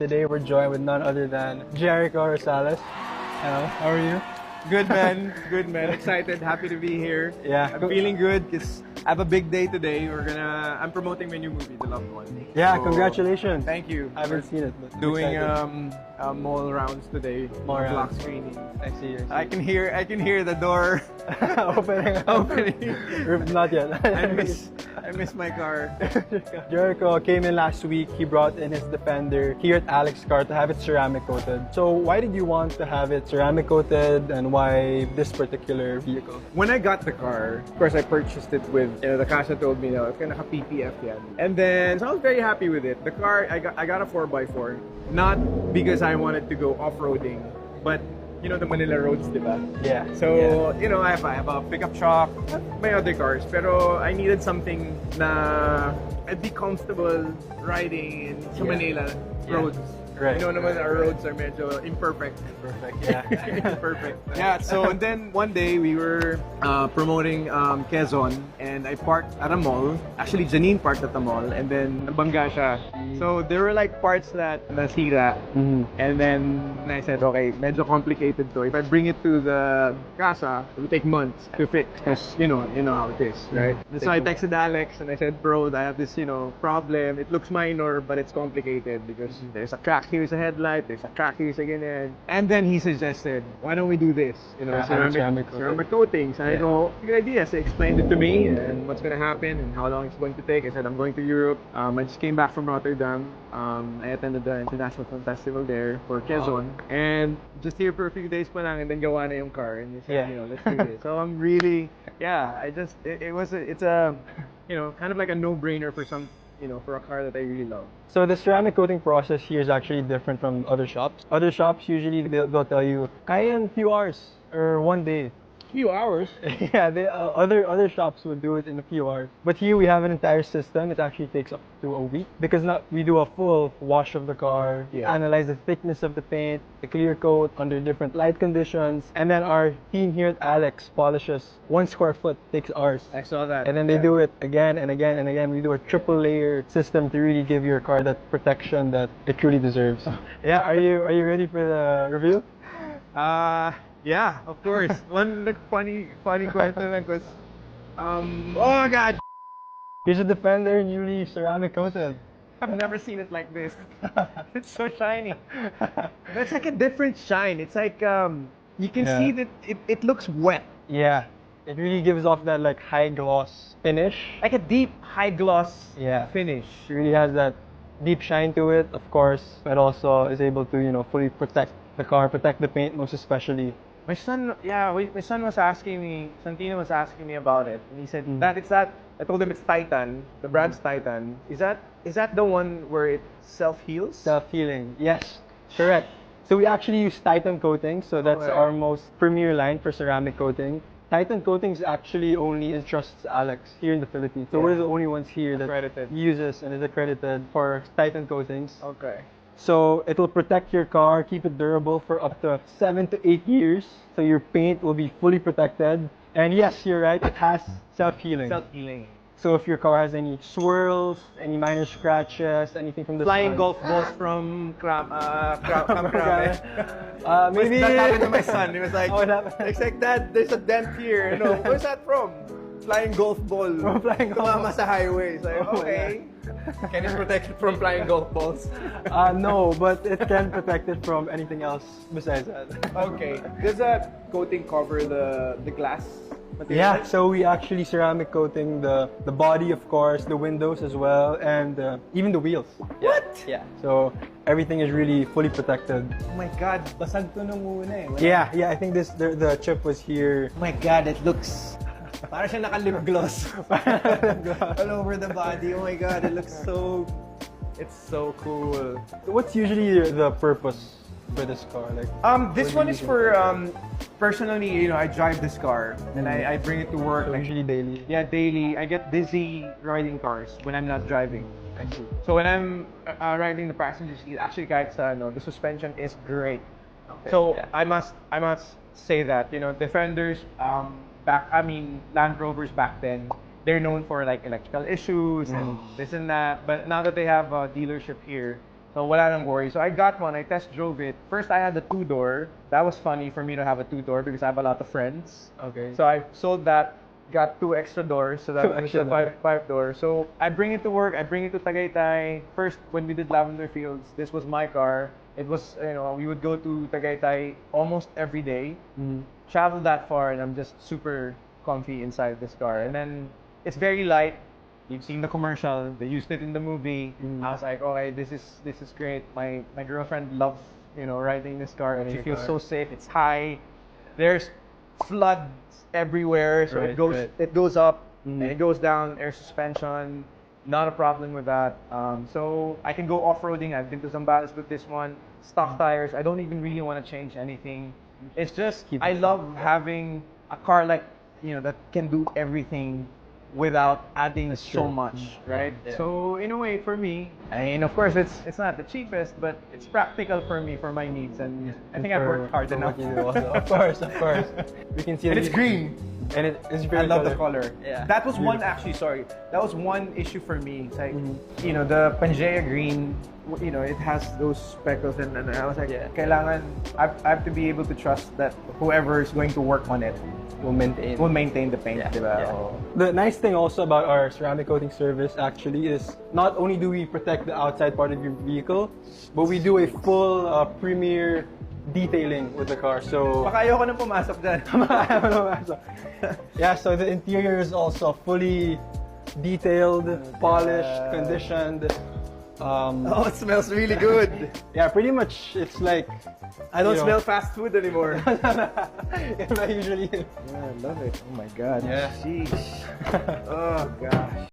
Today we're joined with none other than Jericho Rosales. Hello, how are you? Good man, good man. Excited, happy to be here. Yeah. I'm feeling good because I have a big day today. I'm promoting my new movie, The Loved One. Yeah, So, congratulations. Thank you. I haven't seen it, but I'm Doing excited. mall rounds today. Mall block rounds. screening. I see. I can hear the door Opening. opening. Not yet. I miss my car. Jericho came in last week. He brought in his Defender here at Alex Car to have it ceramic coated. So why did you want to have it ceramic coated, and why this particular vehicle? When I got the car, of course I purchased it with, the Casa told me, it's gonna have PPF yan. And then, so I was very happy with it. The car, I got a 4x4. Not because I wanted to go off-roading, but, the Manila roads, diba? Yeah. So, I have a pickup truck, my other cars, pero I needed something na I'd be comfortable riding in sa Manila roads. Right. Naman our roads are medyo imperfect. Perfect. Yeah. Perfect. Yeah, so and then one day we were promoting Quezon, and I parked at a mall. Actually, Janine parked at the mall, and then nabangga siya. So there were like parts that nasira. And then I said, okay, medyo complicated to. If I bring it to the casa, it will take months to fix. Because you know how it is, right? So I texted Alex and I said, bro, I have this, problem. It looks minor, but it's complicated because there's a crack here's a headlight, there's a crack here's a ganyan. And then he suggested, why don't we do this? Ceramic coatings. And I go, good idea. So he explained it to me and what's going to happen and how long it's going to take. I said, I'm going to Europe. I just came back from Rotterdam. I attended the International Film Festival there for Quezon. And just here for a few days pa lang, and then gawa na yung car. And he said, let's do this. So I'm really, it's a, kind of like a no-brainer for some, for a car that I really love. So the ceramic coating process here is actually different from other shops. Other shops usually they'll tell you, kaya in a few hours or one day. Few hours? Yeah, other shops would do it in a few hours. But here we have an entire system. It actually takes up to a week because now we do a full wash of the car, analyze the thickness of the paint, the clear coat under different light conditions, and then our team here at Alex polishes 1 square foot, takes hours. I saw that. And then they do it again and again and again. We do a triple layer system to really give your car that protection that it truly deserves. Yeah, are you ready for the review? Yeah, of course. One funny question lang was, oh my god, Here's a Defender newly ceramic coated. I've never seen it like this. It's so shiny. But it's like a different shine. It's like you can see that it looks wet. Yeah, it really gives off that like high gloss finish. Like a deep high gloss finish. It really has that deep shine to it, of course, but also is able to fully protect the car, protect the paint most especially. My son was asking me, Santino was asking me about it, and he said I told him it's Titan, the brand's Titan. Is that the one where it self-heals? Self-healing, yes, correct. So we actually use Titan coating, so that's our most premier line for ceramic coating. Titan Coatings actually only entrusts Alex here in the Philippines. So we're the only ones here that uses and is accredited for Titan Coatings. Okay. So it will protect your car, keep it durable for up to 7 to 8 years. So your paint will be fully protected. And yes, you're right, it has self-healing. Self-healing. So if your car has any swirls, any minor scratches, anything from the Flying sun. golf balls from Camp Crame. Maybe that happened to my son. He was like, Oh, it happened. it's like that. There's a dent here. Where's that from? Flying golf ball. From flying golf Tumama ball. sa highway. It's like, okay. Can it protect it from flying golf balls? No, but it can protect it from anything else besides that. Okay. Does that coating cover the glass material? Yeah, so we actually ceramic coating the body, of course, the windows as well, and even the wheels. What? Yeah. So everything is really fully protected. Oh my God. Basag to nung una eh. Yeah. I think the chip was here. Oh my God, it looks... Parang siya naka-lip gloss. All over the body. Oh my God, it looks so... It's so cool. What's usually the purpose for this car? This one is for personally, I drive this car and I bring it to work. So usually daily. Yeah, daily. I get dizzy riding cars when I'm not driving. I see. So when I'm riding the passenger seat, actually, kahit sa the suspension is great. Okay, So yeah. I must say that Defenders, Land Rovers back then, they're known for like electrical issues and this and that. But now that they have a dealership here, So wala nang worry. So I got one. I test drove it. First, I had the two-door. That was funny for me to have a two-door because I have a lot of friends. Okay. So I sold that, got two extra doors, so that Two was extra a five door. So I bring it to work. I bring it to Tagaytay. First, when we did Lavender Fields, this was my car. It was, we would go to Tagaytay almost every day. Mm. Travel that far, and I'm just super comfy inside this car. And then it's very light. You've seen the commercial. They used it in the movie. Mm. I was like, okay, this is great. My girlfriend loves riding this car. Riding She your feels car. so safe. It's high. There's floods everywhere, so Right, it goes right. it goes up Mm. and it goes down. Air suspension, not a problem with that. So I can go off roading. I've been to Zambales with this one. Stock tires. I don't even really want to change anything. It's just Keep I it love having a car like that can do everything without adding That's so true. much, right? Yeah. So in a way, for me, and of course it's not the cheapest, but it's practical for me for my needs, and I think I've worked hard for enough. what you do also. Of course, of course. We can see And it. it's green. And it's I very love the color. Yeah. That was one Beautiful. actually. Sorry, that was one issue for me. It's like Mhm. the Pangea green. It has those speckles, and I was like, Yeah. kailangan I have to be able to trust that whoever is going to work on it We'll maintain. will maintain the paint, Yeah, diba? yeah. Oh. The nice thing also about our ceramic coating service actually is not only do we protect the outside part of your vehicle, but we do a full premier detailing with the car. So Baka ayoko nang pumasok dyan. yeah, so the interior is also fully detailed, polished, conditioned. Oh, it smells really good. Yeah, pretty much it's like I don't You know. smell fast food anymore. I usually. Yeah, I love it. Oh my god. Yeah. Sheesh. Oh gosh.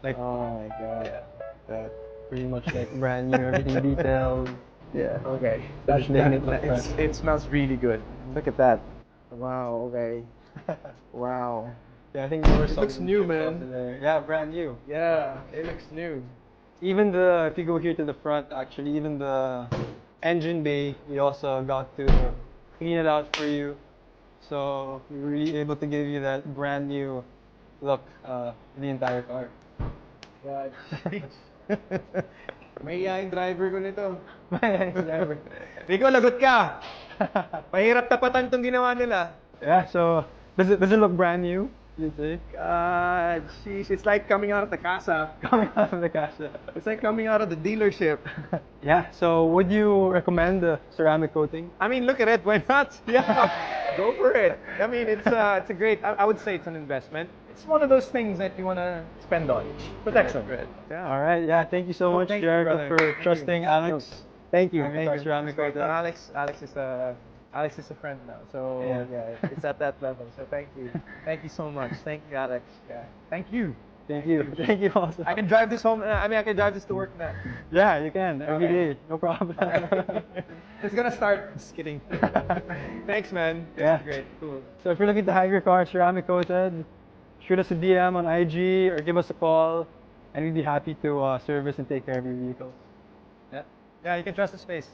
Like Oh my god. That. pretty much like brand new, everything detailed. Yeah. Okay. Just laying it like that. It smells really good. Look at that. Wow. Okay. Wow. Yeah, I think there were It some looks new, chips man. also there. Yeah, brand new. Yeah. It looks new. Even if you go here to the front, actually, even the engine bay, we also got to clean it out for you. So we were really able to give you that brand new look for the entire car. God. May yung driver ko nito. Rico, lagot ka! Mahirap tapatan itong ginawa nila. Yeah, so does it look brand new? You'd say? God, sheesh. It's like coming out of the casa. Coming out of the casa. It's like coming out of the dealership. Yeah, so would you recommend the ceramic coating? I mean, look at it. Why not? Yeah, go for it. I mean, it's a great. I would say it's an investment. It's one of those things that you want to spend on. Protection. Yeah. All right, yeah, thank you so much, thank you, Jericho, brother. for Thank you. trusting Alex. Thank you. Thank you. Ceramic coating. Alex is a friend now. So Yeah. yeah, it's at that level. So thank you. Thank you so much. Thank you, Alex. Yeah. Thank you. Thank you. Thank you also. I can drive this home. I mean, I can drive this to work now. Yeah, you can every Okay. day, no problem. It's gonna start. Just kidding. Thanks, man. This Yeah. is great. Cool. So if you're looking to have your car ceramic coated, shoot us a DM on IG or give us a call, and we'd be happy to service and take care of your vehicles. Yeah, you can trust the space.